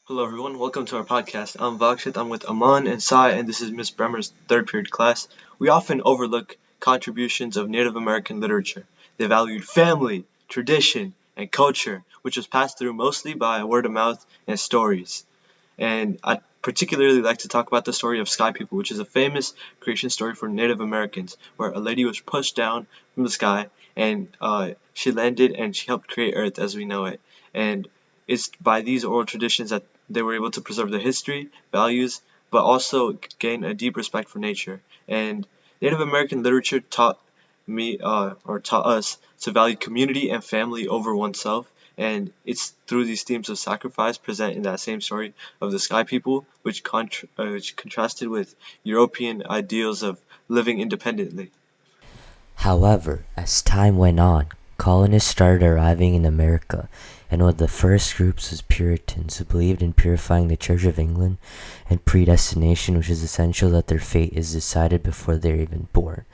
Hello, everyone. Welcome to our podcast. I'm Vakshith. I'm with Amaan and Sai, and this is Miss Bremer's third period class. We often overlook contributions of Native American literature. They valued family, tradition, and culture, which was passed through mostly by word of mouth and stories. And I particularly like to talk about the story of Sky People, which is a famous creation story for Native Americans, where a lady was pushed down from the sky and she landed and she helped create Earth as we know it. And it's by these oral traditions that they were able to preserve their history, values, but also gain a deep respect for nature. And Native American literature taught me or taught us to value community and family over oneself. And it's through these themes of sacrifice present in that same story of the Sky People, which contrasted with European ideals of living independently. However, as time went on, colonists started arriving in America, and one of the first groups was Puritans, who believed in purifying the Church of England and predestination, which is essential that their fate is decided before they're even born.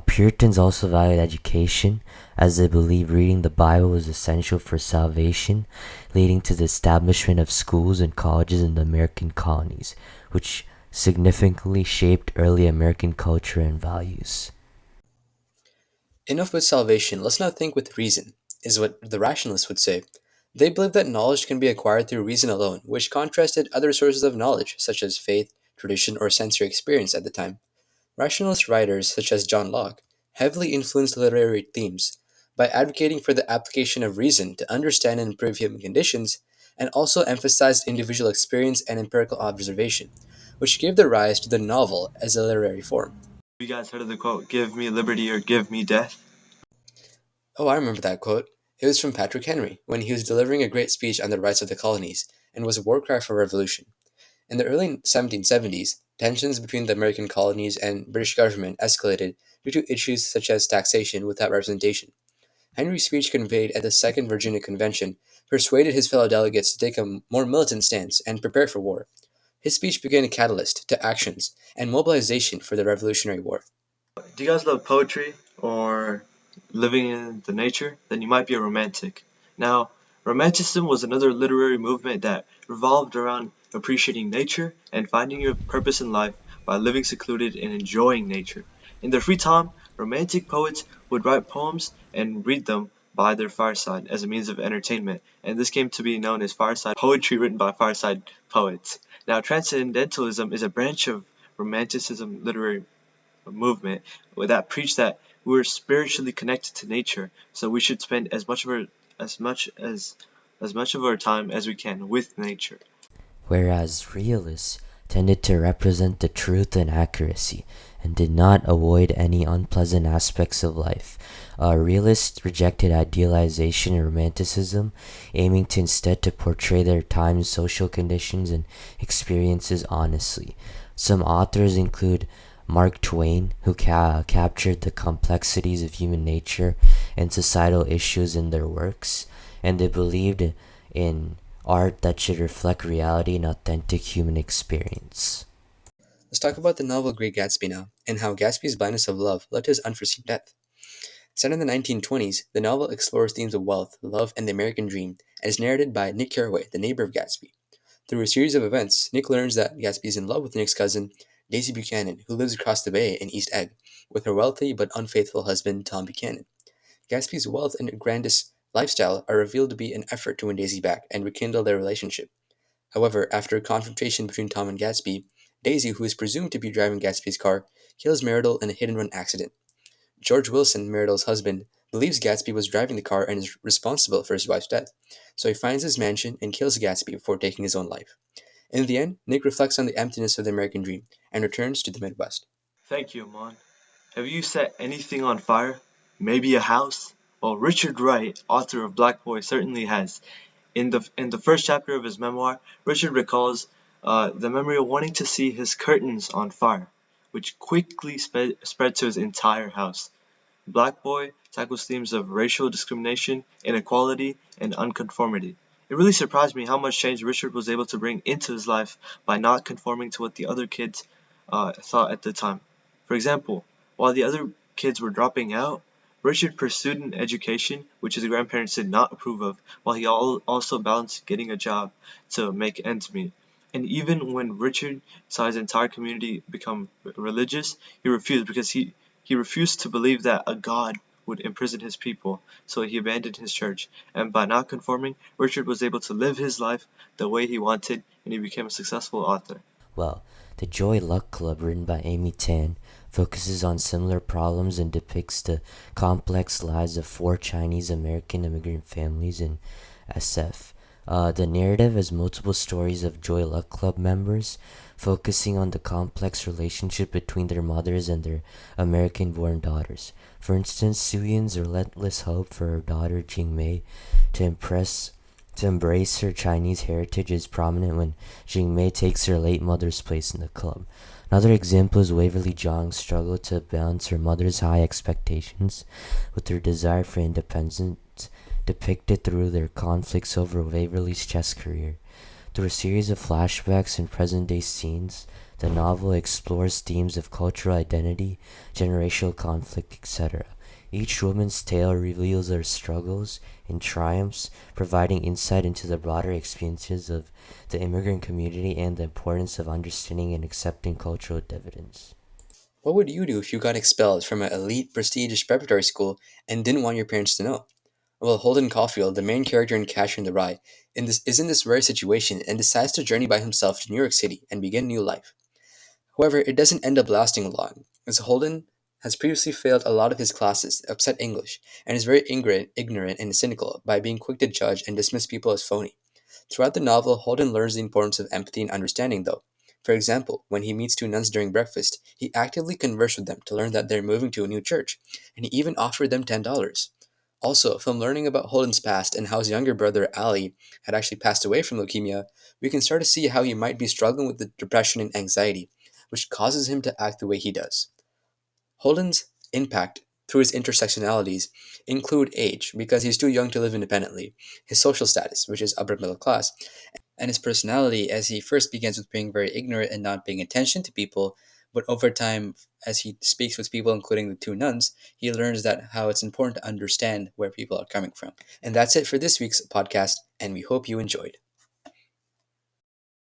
Puritans also valued education, as they believed reading the Bible was essential for salvation, leading to the establishment of schools and colleges in the American colonies, which significantly shaped early American culture and values. Enough with salvation, let's now think with reason, is what the rationalists would say. They believed that knowledge can be acquired through reason alone, which contrasted other sources of knowledge, such as faith, tradition, or sensory experience at the time. Rationalist writers, such as John Locke, heavily influenced literary themes by advocating for the application of reason to understand and improve human conditions, and also emphasized individual experience and empirical observation, which gave the rise to the novel as a literary form. You guys heard of the quote, "Give me liberty or give me death"? Oh, I remember that quote. It was from Patrick Henry when he was delivering a great speech on the rights of the colonies and was a war cry for revolution. In the early 1770s, tensions between the American colonies and British government escalated due to issues such as taxation without representation. Henry's speech conveyed at the Second Virginia Convention persuaded his fellow delegates to take a more militant stance and prepare for war. His speech became a catalyst to actions and mobilization for the Revolutionary War. Do you guys love poetry or living in the nature? Then you might be a romantic. Now, Romanticism was another literary movement that revolved around appreciating nature and finding your purpose in life by living secluded and enjoying nature. In their free time, Romantic poets would write poems and read them by their fireside as a means of entertainment, and this came to be known as fireside poetry written by fireside poets. Now, Transcendentalism is a branch of Romanticism literary movement that preached that we're spiritually connected to nature, so we should spend as much as much of our time as we can with nature. Whereas realists tended to represent the truth and accuracy and did not avoid any unpleasant aspects of life. Realists rejected idealization and romanticism, aiming to instead to portray their time's social conditions and experiences honestly. Some authors include Mark Twain, who captured the complexities of human nature and societal issues in their works, and they believed in art that should reflect reality and authentic human experience. Let's talk about the novel Great Gatsby now, and how Gatsby's blindness of love led to his unforeseen death. Set in the 1920s, the novel explores themes of wealth, love, and the American dream, and is narrated by Nick Carraway, the neighbor of Gatsby. Through a series of events, Nick learns that Gatsby is in love with Nick's cousin, Daisy Buchanan, who lives across the bay in East Egg, with her wealthy but unfaithful husband, Tom Buchanan. Gatsby's wealth and grandiose lifestyle are revealed to be an effort to win Daisy back and rekindle their relationship. However, after a confrontation between Tom and Gatsby, Daisy, who is presumed to be driving Gatsby's car, kills Meridol in a hit-and-run accident. George Wilson, Meridol's husband, believes Gatsby was driving the car and is responsible for his wife's death, so he finds his mansion and kills Gatsby before taking his own life. In the end, Nick reflects on the emptiness of the American dream and returns to the Midwest. Thank you, Amon. Have you set anything on fire? Maybe a house? Well, Richard Wright, author of Black Boy, certainly has. In the first chapter of his memoir, Richard recalls the memory of wanting to see his curtains on fire, which quickly spread to his entire house. Black Boy tackles themes of racial discrimination, inequality, and unconformity. It really surprised me how much change Richard was able to bring into his life by not conforming to what the other kids thought at the time. For example, while the other kids were dropping out, Richard pursued an education which his grandparents did not approve of, while he also balanced getting a job to make ends meet. And even when Richard saw his entire community become religious, he refused because he refused to believe that a God would imprison his people, so he abandoned his church. And by not conforming, Richard was able to live his life the way he wanted, and he became a successful author. Well, the Joy Luck Club, written by Amy Tan, focuses on similar problems and depicts the complex lives of four Chinese American immigrant families in SF. The narrative has multiple stories of Joy Luck Club members, focusing on the complex relationship between their mothers and their American born daughters. For instance, Suyin's relentless hope for her daughter Jingmei to impress to embrace her Chinese heritage is prominent when Jingmei takes her late mother's place in the club. Another example is Waverly Zhang's struggle to balance her mother's high expectations with her desire for independence, depicted through their conflicts over Waverly's chess career. Through a series of flashbacks and present-day scenes, the novel explores themes of cultural identity, generational conflict, etc. Each woman's tale reveals their struggles and triumphs, providing insight into the broader experiences of the immigrant community and the importance of understanding and accepting cultural dividends. What would you do if you got expelled from an elite, prestigious preparatory school and didn't want your parents to know? Well, Holden Caulfield, the main character in Catcher in the Rye, is in this rare situation and decides to journey by himself to New York City and begin new life. However, it doesn't end up lasting long, as Holden has previously failed a lot of his classes, except English, and is very ignorant and cynical by being quick to judge and dismiss people as phony. Throughout the novel, Holden learns the importance of empathy and understanding, though. For example, when he meets two nuns during breakfast, he actively conversed with them to learn that they're moving to a new church, and he even offered them $10. Also, from learning about Holden's past and how his younger brother Ali had actually passed away from leukemia, we can start to see how he might be struggling with the depression and anxiety, which causes him to act the way he does. Holden's impact through his intersectionalities include age, because he's too young to live independently, his social status, which is upper middle class, and his personality, as he first begins with being very ignorant and not paying attention to people, but over time, as he speaks with people, including the two nuns, he learns that how it's important to understand where people are coming from. And that's it for this week's podcast, and we hope you enjoyed.